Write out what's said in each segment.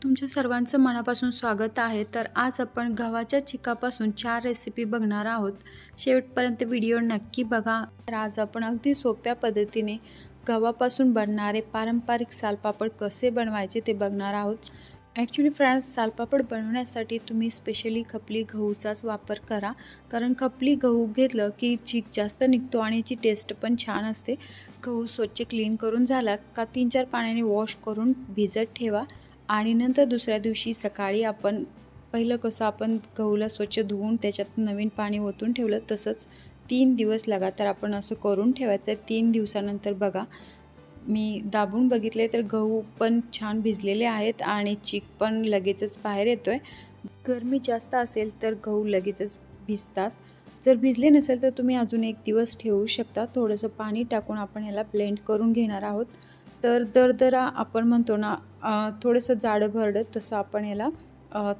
तुमच्या सर्वांचं मनापासून स्वागत आहे। तर आज आपण गव्हाच्या चिकापासून 4 रेसिपी बघणार आहोत। शेवटपर्यंत व्हिडिओ नक्की बघा। तर आज आपण अगदी सोप्या पद्धतीने गव्हापासून बनणारे पारंपरिक सालपापड कसे बनवायचे ते बघणार आहोत। ॲक्च्युली फ्रेंड्स, सालपापड बनवण्यासाठी तुम्ही स्पेशली खपली गहूचाच वापर करा, कारण खपली गहू घेतलं की चीक जास्त निघतो आणि याची टेस्ट पण छान असते। गहू स्वच्छ क्लीन करून झाला का 3-4 पाण्याने वॉश करून भिजत ठेवा आणि नंतर दुसऱ्या दिवशी सकाळी आपण पहिलं कसं आपण गहूला स्वच्छ धुवून त्याच्यात नवीन पाणी ओतून ठेवलं, तसंच 3 दिवस लगातार आपण असं करून ठेवायचं आहे। 3 दिवसानंतर बघा मी दाबून बघितले तर गहू पण छान भिजलेले आहेत आणि चीक पण लगेचच बाहेर येतोय। गरमी जास्त असेल तर गहू लगेचच भिजतात, जर भिजले नसेल तर तुम्ही अजून 1 दिवस ठेवू शकता। थोडंसं पाणी टाकून आपण ह्याला ब्लेंड करून घेणार आहोत। तर दरदरा आपण म्हणतो ना, थोडंसं जाडं भरडं तसं आपण याला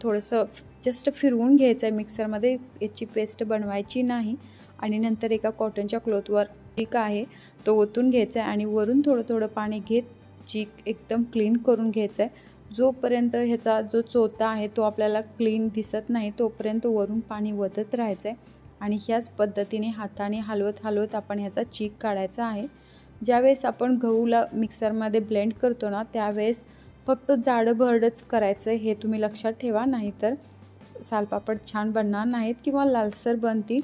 थोडंसं जस्ट फिरवून घ्यायचं आहे मिक्सरमध्ये, याची पेस्ट बनवायची नाही। आणि नंतर एका कॉटनच्या क्लॉथवर चीक आहे तो ओतून घ्यायचा आहे आणि वरून थोडं थोडं पाणी घेत चीक एकदम क्लीन करून घ्यायचं आहे। जोपर्यंत ह्याचा जो चोथा आहे तो आपल्याला क्लीन दिसत नाही तोपर्यंत वरून पाणी ओतत राहायचं आहे आणि ह्याच पद्धतीने हाताने हलवत हलवत आपण ह्याचा चीक काढायचा आहे। ज्यावेळेस आपण गहूला मिक्सरमध्ये ब्लेंड करतो ना, त्यावेळेस फक्त जाडं भरडच करायचं हे तुम्ही लक्षात ठेवा, नाहीतर सालपापड छान बनणार नाहीत किंवा लालसर बनतील।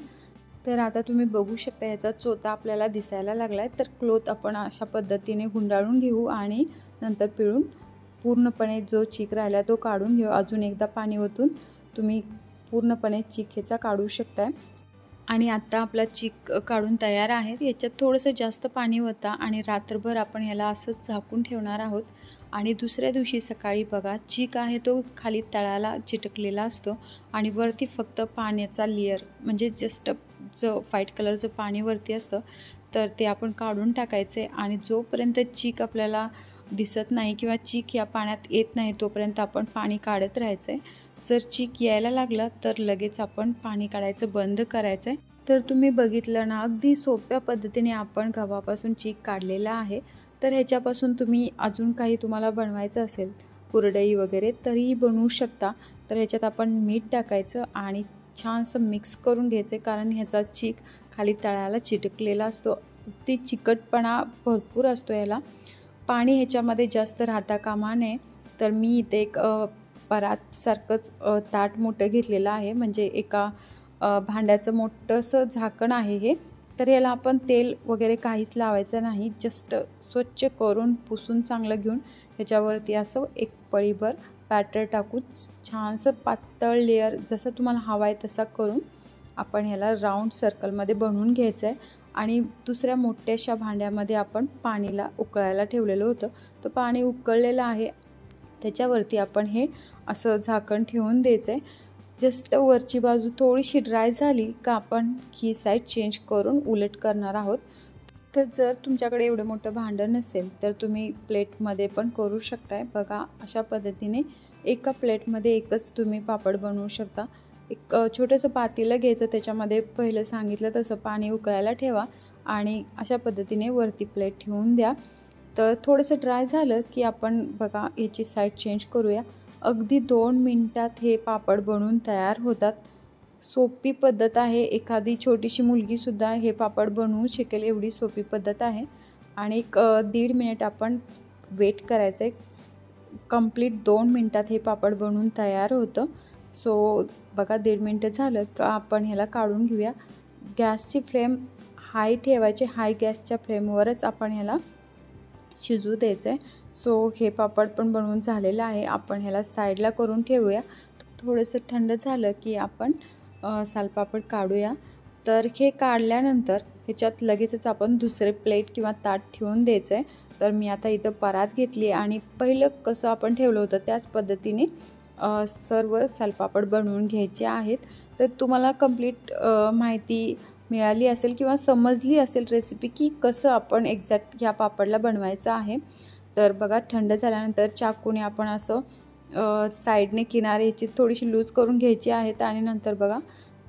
तर आता तुम्ही बघू शकता याचा चोथा आपल्याला दिसायला लागला आहे। तर क्लॉथ आपण अशा पद्धतीने गुंडाळून घेऊ आणि नंतर पिळून पूर्णपणे जो चीक राहिला तो काढून घेऊ। अजून एकदा पाणी ओतून तुम्ही पूर्णपणे चीक ह्याचा काढू शकताय आणि आता आपला चीक काढून तयार आहे। याच्यात थोडंसं जास्त पाणी होतं आणि रात्रभर आपण ह्याला असंच झाकून ठेवणार आहोत आणि दुसऱ्या दिवशी सकाळी बघा चीक आहे तो खाली तळाला चिटकलेला असतो आणि वरती फक्त पाण्याचा लेयर म्हणजे जस्ट जो व्हाईट कलरचं पाणी वरती असतं तर ते आपण काढून टाकायचे आणि जोपर्यंत चीक आपल्याला दिसत नाही किंवा चीक या पाण्यात येत नाही तोपर्यंत आपण पाणी काढत राहायचं आहे। जर चीक यायला लागला तर लगेच आपण पाणी काढायचं बंद करायचं आहे। तर तुम्ही बघितलं ना, अगदी सोप्या पद्धतीने आपण गव्हापासून चीक काढलेला आहे। तर ह्याच्यापासून तुम्ही अजून काही तुम्हाला बनवायचं असेल, कुरडई वगैरे, तरीही बनवू शकता। तर ह्याच्यात आपण मीठ टाकायचं आणि छानसं मिक्स करून घ्यायचं, कारण ह्याचा चीक खाली तळाला चिटकलेला असतो, अगदी चिकटपणा भरपूर असतो याला। पाणी ह्याच्यामध्ये जास्त राहता कामा नये। तर मी इथे एक परातसारखंच ताट मोठं घेतलेलं आहे, म्हणजे एका भांड्याचं मोठंसं झाकण आहे हे। तर याला आपण तेल वगैरे काहीच लावायचं नाही, जस्ट स्वच्छ करून पुसून चांगलं घेऊन ह्याच्यावरती असं एक पळीभर बॅटर टाकून छानसं पातळ लेयर जसं तुम्हाला हवा आहे तसा करून आपण ह्याला राऊंड सर्कलमध्ये बनवून घ्यायचं आहे। आणि दुसऱ्या मोठ्याशा भांड्यामध्ये आपण पाणीला उकळायला ठेवलेलं होतं, तर पाणी उकळलेलं आहे त्याच्यावरती आपण हे असं झाकण ठेवून द्यायचं आहे। जस्ट वरची बाजू थोडीशी ड्राय झाली का आपण ही साईड चेंज करून उलट करणार आहोत। तर जर तुमच्याकडे एवढं मोठं भांडं नसेल तर तुम्ही प्लेटमध्ये पण करू शकताय। बघा अशा पद्धतीने एका प्लेटमध्ये एकच तुम्ही पापड बनवू शकता। एक छोटंसं पातेलं घ्यायचं, त्याच्यामध्ये पहिलं सांगितलं तसं पाणी उकळायला ठेवा आणि अशा पद्धतीने वरती प्लेट ठेवून द्या। तर थोडंसं ड्राय झालं की आपण बघा याची साईड चेंज करूया। अगदी 2 मिनिटात हे पापड बनवून तयार होतात। सोपी पद्धत आहे, एखादी छोटीशी मुलगीसुद्धा हे पापड बनवू शकेल एवढी सोपी पद्धत आहे। आणि एक 1.5 मिनिट आपण वेट करायचं आहे। कंप्लीट 2 मिनिटात हे पापड बनवून तयार होतं। सो बघा 1.5 मिनिटं झालं का आपण ह्याला काढून घेऊया। गॅसची फ्लेम हाय ठेवायची, हाय गॅसच्या फ्लेमवरच आपण ह्याला शिजू द्यायचं आहे। सो हे पापड पण बनवून झालेलं आहे, आपण ह्याला साईडला करून ठेवूया। थोडंसं थंड झालं की आपण सालपापड काढूया। तर हे काढल्यानंतर ह्याच्यात लगेचच आपण दुसरे प्लेट किंवा ताट ठेवून द्यायचं आहे। तर मी आता इथं परात घेतली आणि पहिलं कसं आपण ठेवलं होतं त्याच पद्धतीने सर्व सालपापड बनवून घ्यायचे आहेत। तर तुम्हाला कंप्लीट माहिती मिळाली असेल किंवा समजली असेल रेसिपी की कसं आपण एक्झॅक्ट ह्या पापडला बनवायचं आहे। तर बघा थंड झाल्यानंतर चाकूने आपण असं साईडने किनारे ह्याची थोडीशी लूज करून घ्यायची आहेत आणि नंतर बघा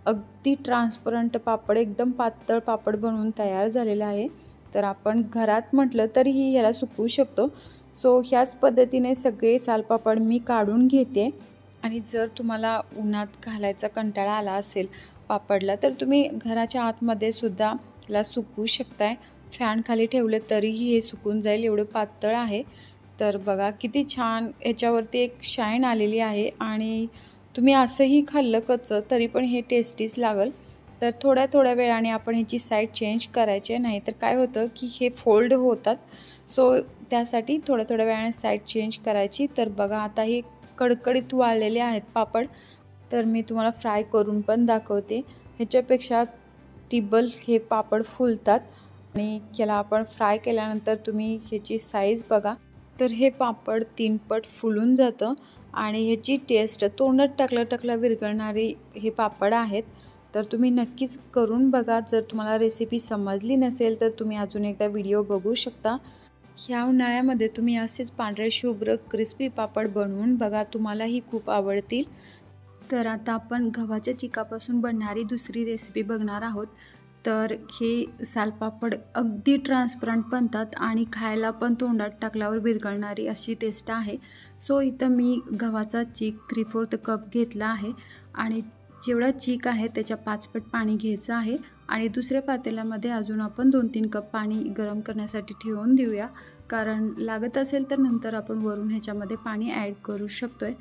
अगदी ट्रान्सपरंट पापड, एकदम पातळ पापड बनवून तयार झालेला आहे। तर आपण घरात म्हटलं तरीही ह्याला सुकवू शकतो। सो ह्याच पद्धतीने सगळे सालपापड मी काढून घेते। आणि जर तुम्हाला उन्हात घालायचा कंटाळा आला असेल पापडला तर तुम्ही घराच्या आतमध्ये सुद्धा ला सुकवू शकताय। फॅन खाली ठेवले तरीही हे सुकून जाईल, एवढं पातळ आहे। तर बघा किती छान याच्यावरती एक शाईन आलेली आहे आणि तुम्ही असंही खाल्लं कच्चं तरी पण हे टेस्टीच लागेल। तर थोड्या थोड्या वेळाने आपण ह्याची साईड चेंज करायची, नाही तर काय होतं की हे फोल्ड होतात। सो त्यासाठी थोड्या थोड्या वेळाने साईड चेंज करायची। तर बघा आता हे कडकडीत वाळलेले आहेत पापड, तर मी तुम्हाला फ्राय करून पण दाखवते। ह्याच्यापेक्षा टिबल हे पापड फुलतात आणि याला आपण फ्राय केल्यानंतर तुम्ही ह्याची साईज बघा, तर हे पापड 3 पट फुलून जातं आणि ह्याची टेस्ट तोंडात टाकल्या विरघळणारी हे पापड आहेत। तर तुम्ही नक्कीच करून बघा। जर तुम्हाला रेसिपी समजली नसेल तर तुम्ही अजून एकदा व्हिडिओ बघू शकता। ह्या उन्हाळ्यामध्ये तुम्ही असेच पांढरे शुभ्र क्रिस्पी पापड बनवून बघा, तुम्हालाही खूप आवडतील। तर आता आपण गव्हाच्या चिकापासून बनणारी दुसरी रेसिपी बघणार आहोत। तर हे सालपापड अगदी ट्रान्सपरंट बनतात आणि खायला पण तोंडात टाकल्यावर विरघळणारी अशी टेस्ट आहे। सो इथं मी गव्हाचा चीक 3/4 कप घेतला आहे आणि जेवढा चीक आहे त्याच्या 5 पट पाणी घ्यायचं आहे आणि दुसऱ्या पातेल्यामध्ये अजून आपण 2-3 कप पाणी गरम करण्यासाठी ठेवून देऊया, कारण लागत असेल तर नंतर आपण वरून ह्याच्यामध्ये पाणी ॲड करू शकतोय।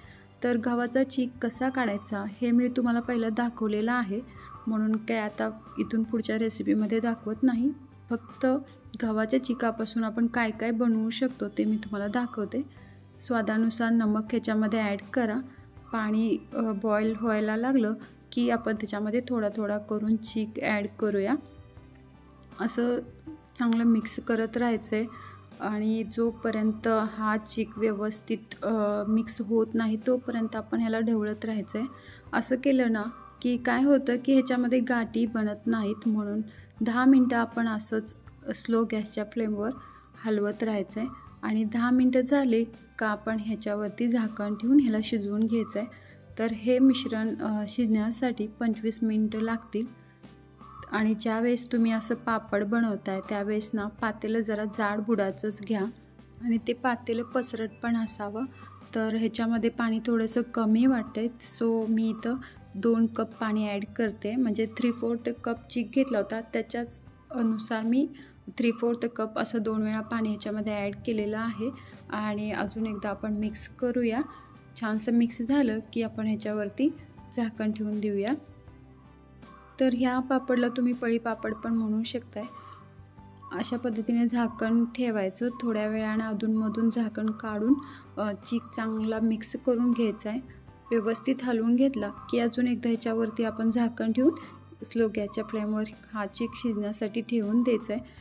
तर गव्हाचा चीक कसा काढायचा हे मी तुम्हाला पहिलं दाखवलेलं आहे, म्हणून काय आता इथून पुढच्या रेसिपीमध्ये दाखवत नाही। फक्त गव्हाच्या चिकापासून आपण काय काय बनवू शकतो ते मी तुम्हाला दाखवते। स्वादानुसार नमक ह्याच्यामध्ये ॲड करा। पाणी बॉईल व्हायला लागलं की आपण त्याच्यामध्ये थोडा थोडा करून चीक ॲड करूया। असं चांगलं मिक्स करत राहायचं आहे आणि जोपर्यंत हा चीक व्यवस्थित मिक्स होत नाही तोपर्यंत आपण ह्याला ढवळत राहायचं आहे। असं केलं ना की काय होतं की ह्याच्यामध्ये गाठी बनत नाहीत, म्हणून 10 मिनटं आपण असंच स्लो गॅसच्या फ्लेमवर हलवत राहायचं आहे आणि 10 मिनटं झाले का आपण ह्याच्यावरती झाकण ठेवून ह्याला शिजवून घ्यायचं आहे। तर हे मिश्रण शिजण्यासाठी 25 मिनटं लागतील आणि ज्यावेळेस तुम्ही असं पापड बनवताय त्यावेळेस ना पातेलं जरा जाड बुडाचंच घ्या आणि ते पातेलं पसरट पण असावं। तर ह्याच्यामध्ये पाणी थोडंसं कमी वाटतंय, सो मी इथं 2 कप पाणी ॲड करते। म्हणजे 3/4 कप चीक घेतला होता त्याच्याच अनुसार मी 3/4 कप असं 2 वेळा पाणी ह्याच्यामध्ये ॲड केलेलं आहे आणि अजून एकदा आपण मिक्स करूया। छानसं मिक्स झालं की आपण ह्याच्यावरती झाकण ठेवून देऊया। तर ह्या पापडला तुम्ही पळी पापड पण म्हणू शकताय। अशा पद्धतीने झाकण ठेवायचं, थोड्या वेळाने अधूनमधून झाकण काढून चीक चांगला मिक्स करून घ्यायचा आहे। व्यवस्थित हलवून घेतला की अजून एकदा ह्याच्यावरती आपण झाकण ठेवून स्लो गॅसच्या फ्लेमवर हा चीक शिजण्यासाठी ठेवून द्यायचा आहे।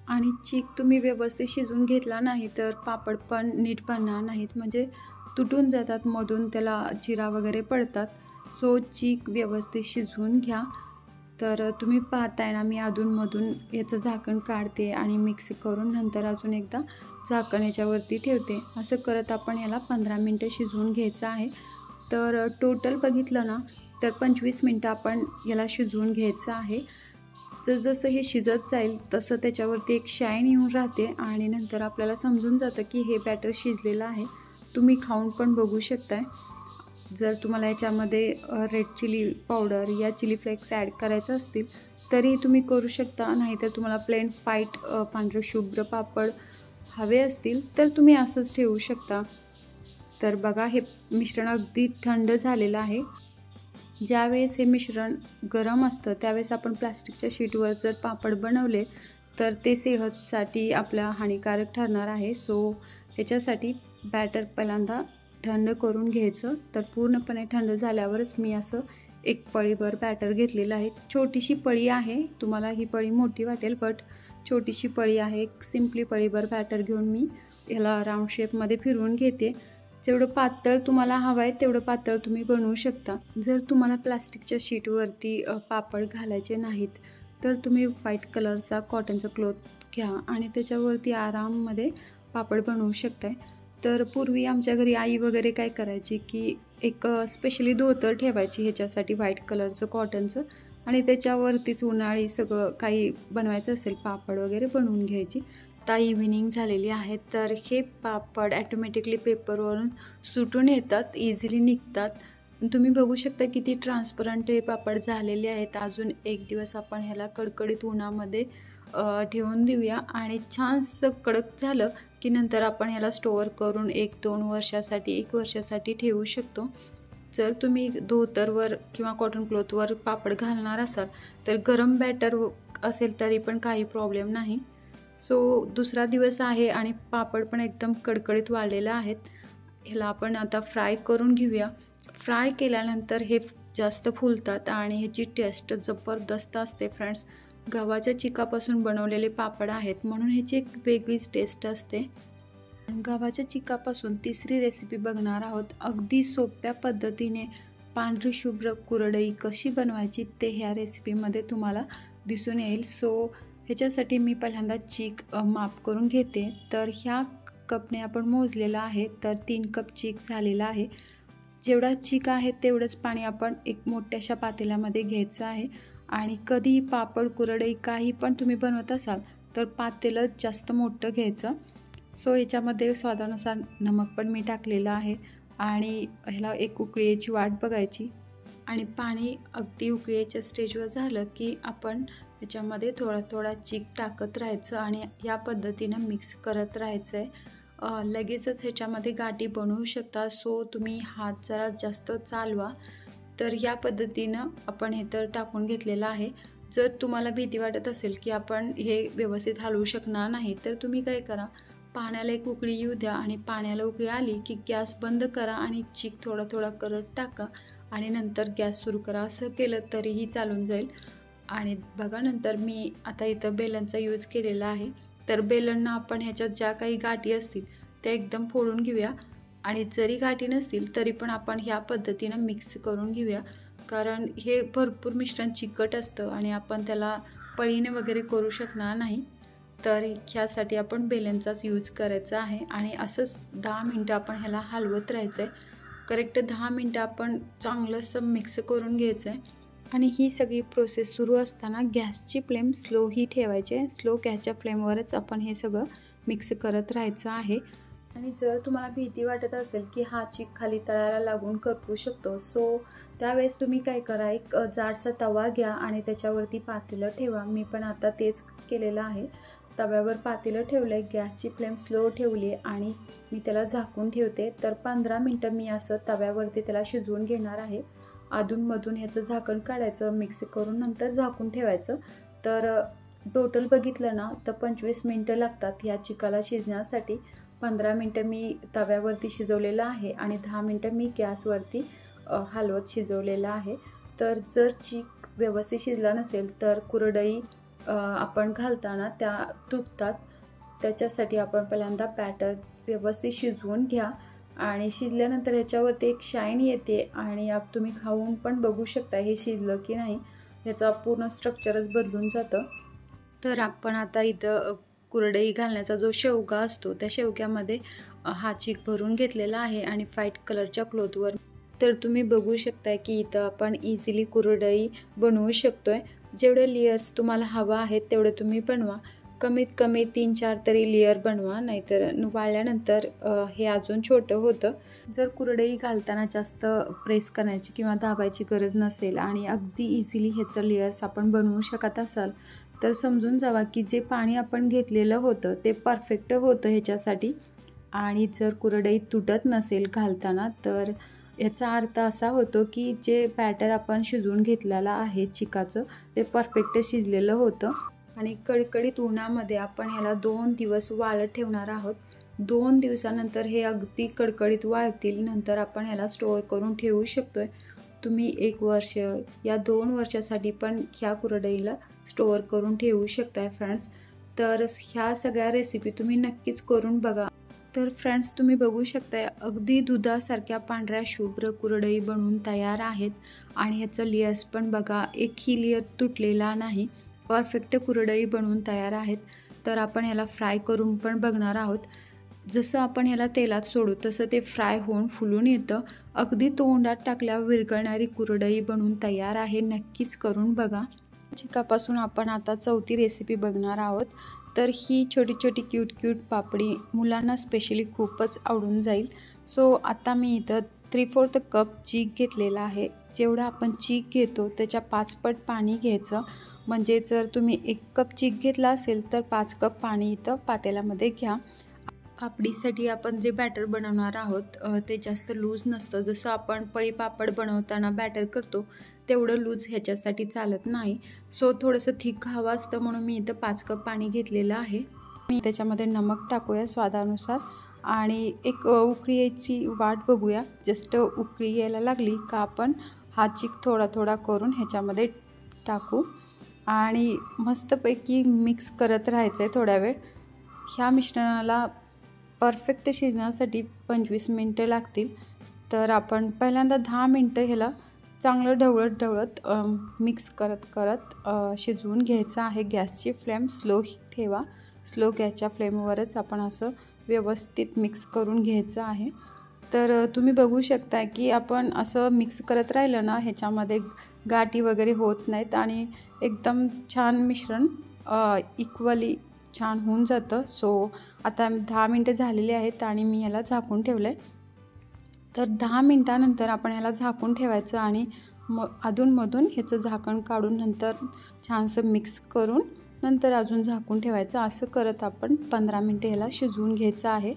आणि चीक तुम्ही व्यवस्थित शिजवून घेतला नाही तर पापड पण नीट बनणार नाहीत, म्हणजे तुटून जातात मधून, त्याला चिरा वगैरे पडतात। सो चीक व्यवस्थित शिजवून घ्या। तर तुम्ही पाहताय ना मी अधूनमधून याचं झाकण काढते आणि मिक्स करून नंतर अजून एकदा झाकण याच्यावरती ठेवते। असं करत आपण याला 15 मिनटं शिजवून घ्यायचं आहे। तर टोटल बघितलं ना तर 25 मिनटं आपण याला शिजवून घ्यायचं आहे। जसं हे शिजत जाईल तसं त्याच्यावरती एक शाईन येऊन राहते आणि नंतर आपल्याला समजून जातं की हे बॅटर शिजलेलं आहे। तुम्ही खाऊन पण बघू शकताय। जर तुम्हाला याच्यामध्ये रेड चिली पावडर या चिली फ्लेक्स ॲड करायचं असतील तरी तुम्ही करू शकता, नाहीतर तुम्हाला प्लेन व्हाईट पांढरे शुभ्र पापड हवे असतील तर तुम्ही असंच ठेवू शकता। तर बघा हे मिश्रण अगदी थंड झालेलं आहे। ज्यावेळेस हे मिश्रण गरम असतं त्यावेळेस आपण प्लास्टिकच्या शीटवर जर पापड बनवले तर ते सेहतसाठी आपल्या हानिकारक ठरणार आहे। सो ह्याच्यासाठी बॅटर पहिल्यांदा थंड करून घ्यायचं। तर पूर्णपणे थंड झाल्यावरच मी असं एक पळीभर बॅटर घेतलेलं आहे। छोटीशी पळी आहे, तुम्हाला ही पळी मोठी वाटेल बट छोटीशी पळी आहे। एक सिम्पली पळीभर बॅटर घेऊन मी ह्याला राऊंड शेपमध्ये फिरवून घेते। जेवढं पातळ तुम्हाला हवं आहे तेवढं पातळ तुम्ही बनवू शकता। जर तुम्हाला प्लास्टिकच्या शीटवरती पापड घालायचे नाहीत तर तुम्ही व्हाईट कलरचा कॉटनचा क्लॉथ घ्या आणि त्याच्यावरती आराममध्ये पापड बनवू शकताय। तर पूर्वी आमच्या घरी आई वगैरे काय करायची की एक स्पेशली धोतर ठेवायची ह्याच्यासाठी व्हाईट कलरचं कॉटनचं आणि त्याच्यावरतीच उन्हाळी सगळं काही बनवायचं असेल पापड वगैरे बनवून घ्यायची। आता इव्हिनिंग झालेली आहे, तर हे पापड ॲटोमॅटिकली पेपरवरून सुटून येतात, इझिली निघतात. तुम्ही बघू शकता किती ट्रान्सपरंट हे पापड झालेले आहेत. अजून एक दिवस आपण ह्याला कडकडीत उन्हामध्ये ठेवून देऊया आणि छानसं कडक झालं की नंतर आपण ह्याला स्टोअर करून 1-2 वर्षासाठी 1 वर्षासाठी ठेवू शकतो. जर तुम्ही धोतरवर किंवा कॉटन क्लॉथवर पापड घालणार असाल तर गरम बॅटर असेल तरी पण काही प्रॉब्लेम नाही. सो दुसरा दिवस आहे आणि पापड पण एकदम कडकडीत वाळलेले आहेत. ह्याला आपण आता फ्राय करून घेऊया. फ्राय केल्यानंतर हे जास्त फुलतात आणि ह्याची टेस्ट जबरदस्त असते फ्रेंड्स. गव्हाच्या चिकापासून बनवलेले पापड आहेत म्हणून ह्याची एक वेगळीच टेस्ट असते. गव्हाच्या चिकापासून तिसरी रेसिपी बघणार आहोत. अगदी सोप्या पद्धतीने पांढरी शुभ्र कुरडई कशी बनवायची ते ह्या रेसिपीमध्ये तुम्हाला दिसून येईल. सो ह्याच्यासाठी मी पहिल्यांदा चीक माप करून घेते. तर ह्या कपने आपण मोजलेला आहे, तर 3 कप चीक झालेला आहे. जेवढा चीक आहे तेवढंच पाणी आपण एक मोठ्याशा पातेल्यामध्ये घ्यायचं आहे. आणि कधी पापड कुरडई काही पण तुम्ही बनवत असाल तर पातेलं जास्त मोठं घ्यायचं. सो ह्याच्यामध्ये स्वादानुसार नमक पण मी टाकलेलं आहे आणि ह्याला एक उकळीची वाट बघायची. आणि पाणी अगदी उकळीच्या स्टेजवर झालं की आपण ह्याच्यामध्ये थोडा थोडा चीक टाकत राहायचं आणि या पद्धतीनं मिक्स करत राहायचं आहे. लगेचच ह्याच्यामध्ये गाठी बनवू शकता. सो तुम्ही हात जरा जास्त चालवा. तर या पद्धतीनं आपण हे तर टाकून घेतलेलं आहे. जर तुम्हाला भीती वाटत असेल की आपण हे व्यवस्थित हलवू शकणार नाही तर तुम्ही काय करा, पाण्याला एक उकळी येऊ द्या आणि पाण्याला उकळी आली की गॅस बंद करा आणि चीक थोडा थोडा करत टाका आणि नंतर गॅस सुरू करा. असं केलं तरीही चालून जाईल. आणि बघा नंतर मी आता इथं बेलनचा यूज केलेला आहे. तर बेलननं आपण ह्याच्यात ज्या काही गाठी असतील त्या एकदम फोडून घेऊया आणि जरी गाठी नसतील तरी पण आपण ह्या पद्धतीनं मिक्स करून घेऊया. कारण हे भरपूर मिश्रण चिकट असतं आणि आपण त्याला पळीने वगैरे करू शकणार नाही. तर ह्यासाठी आपण बेलनचाच यूज करायचा आहे. आणि असंच 10 मिनटं आपण ह्याला हलवत राहायचं आहे. करेक्ट 10 मिनटं आपण चांगलंसं मिक्स करून घ्यायचं आहे. आणि ही सगळी प्रोसेस सुरू असताना गॅसची फ्लेम स्लो ही ठेवायची आहे. स्लो गॅसच्या फ्लेमवरच आपण हे सगळं मिक्स करत राहायचं आहे. आणि जर तुम्हाला भीती वाटत असेल की हा चीक खाली तळाला लागून करपू शकतो, सो त्यावेळेस तुम्ही काय करा, एक जाडसा तवा घ्या आणि त्याच्यावरती पातेलं ठेवा. मी पण आता तेच केलेलं आहे. तव्यावर पातेलं ठेवलं आहे, गॅसची फ्लेम स्लो ठेवली आणि मी त्याला झाकून ठेवते. तर 15 मिनटं मी असं तव्यावरती त्याला शिजवून घेणार आहे. अधूनमधून ह्याचं झाकण काढायचं, मिक्स करून नंतर झाकून ठेवायचं. तर टोटल बघितलं ना तर 25 मिनटं लागतात ह्या चिकाला शिजण्यासाठी. 15 मिनटं मी तव्यावरती शिजवलेलं आहे आणि 10 मिनटं मी गॅसवरती हलवत शिजवलेलं आहे. तर जर चीक व्यवस्थित शिजला नसेल तर कुरडई आपण घालताना त्या तुटतात. त्याच्यासाठी आपण पहिल्यांदा बॅटर व्यवस्थित शिजवून घ्या आणि शिजल्यानंतर ह्याच्यावरती एक शाईन येते आणि तुम्ही खाऊन पण बघू शकता हे शिजलं की नाही. ह्याचा पूर्ण स्ट्रक्चरच बदलून जातं. तर आपण आता इथं कुरडई घालण्याचा जो शेवगा असतो त्या शेवग्यामध्ये हा चीक भरून घेतलेला आहे आणि व्हाईट कलरच्या क्लॉथवर. तर तुम्ही बघू शकता की इथं आपण इझिली कुरडई बनवू शकतोय. जेवढे लेयर्स तुम्हाला हवा आहेत तेवढे तुम्ही बनवा. कमीत कमी 3-4 तरी लेयर बनवा, नाहीतर वाळल्यानंतर हे अजून छोटं होतं. जर कुरडई घालताना जास्त प्रेस करण्याची किंवा दाबायची गरज नसेल आणि अगदी इझिली ह्याचं लेयर्स आपण बनवू शकत असाल तर समजून जावा की जे पाणी आपण घेतलेलं होतं ते परफेक्ट होतं ह्याच्यासाठी. आणि जर कुरडई तुटत नसेल घालताना तर याचा अर्थ असा होतो की जे बॅटर आपण शिजवून घेतलेलं आहे चिकाचं ते परफेक्ट शिजलेलं होतं. आणि कडकडीत उन्हामध्ये आपण ह्याला 2 दिवस वाळत ठेवणार आहोत. 2 दिवसानंतर हे अगदी कडकडीत वाळतील. नंतर आपण ह्याला स्टोअर करून ठेवू शकतोय. तुम्ही 1 वर्ष या 2 वर्षासाठी पण ह्या कुरडईला स्टोअर करून ठेवू शकताय फ्रेंड्स. तर ह्या सगळ्या रेसिपी तुम्ही नक्कीच करून बघा. तर फ्रेंड्स तुम्ही बघू शकताय अगदी दुधासारख्या पांढऱ्या शुभ्र कुरडई बनवून तयार आहेत. आणि ह्याचं लेयर्स पण बघा, एकही लेयर तुटलेला नाही. परफेक्ट कुरडई बनवून तयार आहेत. तर आपण ह्याला फ्राय करून पण बघणार आहोत. जसं आपण ह्याला तेलात सोडू तसं ते फ्राय होऊन फुलून येतं. अगदी तोंडात टाकल्यावर विरघळणारी कुरडई बनवून तयार आहे. नक्कीच करून बघा. चिकापासून आपण आता 4थी रेसिपी बघणार आहोत. तर ही छोटी छोटी क्यूट क्यूट पापडी मुलांना स्पेशली खूपच आवडून जाईल। सो आता मी इथं 3/4 कप चीक घेतलेला आहे। जेवढा आपण चीक घेतो त्याच्या 5 पट पाणी घ्यायचं। म्हणजे जर तुम्ही 1 कप चीक घेतला असेल तर 5 कप पाणी इथं पातेल्यामध्ये घ्या। पापडीसाठी आपण जे बॅटर बनवणार आहोत ते जास्त लूज नसतं। जसं आपण पळी पापड बनवताना बॅटर करतो तेवढं लूज ह्याच्यासाठी चालत नाही। सो थोडंसं थिक हवं असतं म्हणून मी इथं 5 कप पाणी घेतलेलं आहे। मी त्याच्यामध्ये नमक टाकूया स्वादानुसार आणि एक उकळी यायची वाट बघूया। जस्ट उकळी यायला लागली का आपण हा चीक थोडा थोडा करून ह्याच्यामध्ये टाकू आणि मस्तपैकी मिक्स करत राहायचं आहे थोड्या वेळ। ह्या मिश्रणाला परफेक्ट शिजण्यासाठी 25 मिनटं लागतील। तर आपण पहिल्यांदा 10 मिनटं ह्याला चांगलं ढवळत मिक्स करत शिजवून घ्यायचं आहे। गॅसची फ्लेम स्लो ठेवा। स्लो गॅसच्या फ्लेमवरच आपण असं व्यवस्थित मिक्स करून घ्यायचं आहे। तर तुम्ही बघू शकता की आपण असं मिक्स करत राहिलं ना ह्याच्यामध्ये गाठी वगैरे होत नाहीत आणि एकदम छान मिश्रण इक्वली छान होऊन जातं। सो आता 10 मिनटं झालेली आहेत आणि मी याला झाकून ठेवलं आहे। तर 10 मिनटानंतर आपण याला झाकून ठेवायचं आणि अधूनमधून ह्याचं झाकण काढून नंतर छानसं मिक्स करून नंतर अजून झाकून ठेवायचं। असं करत आपण 15 मिनटं ह्याला शिजवून घ्यायचं आहे।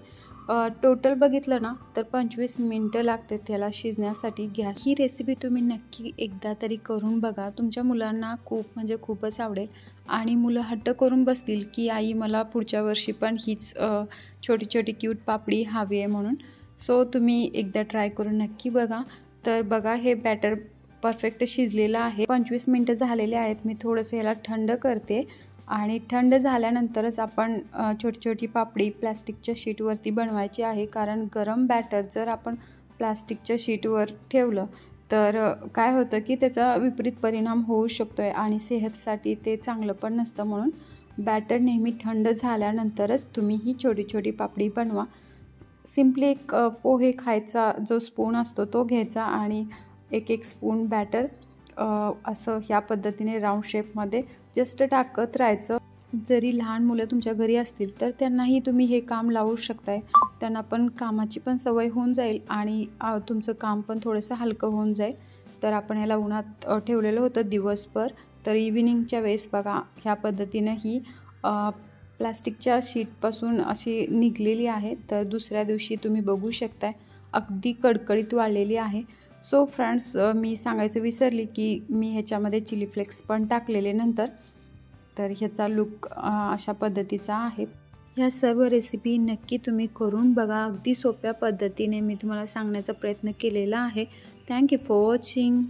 टोटल बघितलं ना तर 25 मिनटं लागते त्याला शिजण्यासाठी। ही रेसिपी तुम्ही नक्की एकदा तरी करून बघा। तुमच्या मुलांना खूप म्हणजे खूपच आवडेल आणि मुलं हट्ट करून बसतील की आई मला पुढच्या वर्षी पण हीच छोटी छोटी क्यूट पापडी हवी आहे म्हणून। सो तुम्ही एकदा ट्राय करून नक्की बघा। तर बघा हे बॅटर परफेक्ट शिजलेलं आहे। 25 मिनटं झालेले आहेत। मी थोडंसं याला थंड करते आणि थंड झाल्यानंतरच आपण छोटी छोटी पापडी प्लॅस्टिकच्या शीटवरती बनवायची आहे। कारण गरम बॅटर जर आपण प्लॅस्टिकच्या शीटवर ठेवलं तर काय होतं की त्याचा विपरीत परिणाम होऊ शकतो आहे आणि सेहतसाठी ते चांगलं पण नसतं। म्हणून बॅटर नेहमी थंड झाल्यानंतरच तुम्ही ही छोटी छोटी पापडी बनवा। सिम्पली एक पोहे खायचा जो स्पून असतो तो घ्यायचा आणि एक स्पून बॅटर असं ह्या पद्धतीने राऊंड शेपमध्ये जस्ट टाकत राहायचं। जरी लहान मुलं तुमच्या घरी असतील तर त्यांनाही तुम्ही हे काम लावू शकताय। त्यांना पण कामाची पण सवय होऊन जाईल आणि तुमचं काम पण थोडंसं हलकं होऊन जाईल। तर आपण ह्याला उन्हात ठेवलेलं होतं दिवसभर। तर इव्हिनिंगच्या वेळेस बघा ह्या पद्धतीनं ही प्लास्टिकच्या शीटपासून अशी निघलेली आहे। तर दुसऱ्या दिवशी तुम्ही बघू शकताय अगदी कडकडीत वाळलेली आहे। सो फ्रेंड्स मी सांगायचं विसरली की मी ह्याच्यामध्ये चिली फ्लेक्स पण टाकलेले नंतर। तर ह्याचा लुक अशा पद्धतीचा आहे। ह्या सर्व रेसिपी नक्की तुम्ही करून बघा। अगदी सोप्या पद्धतीने मी तुम्हाला सांगण्याचा प्रयत्न केलेला आहे। Thank you for watching.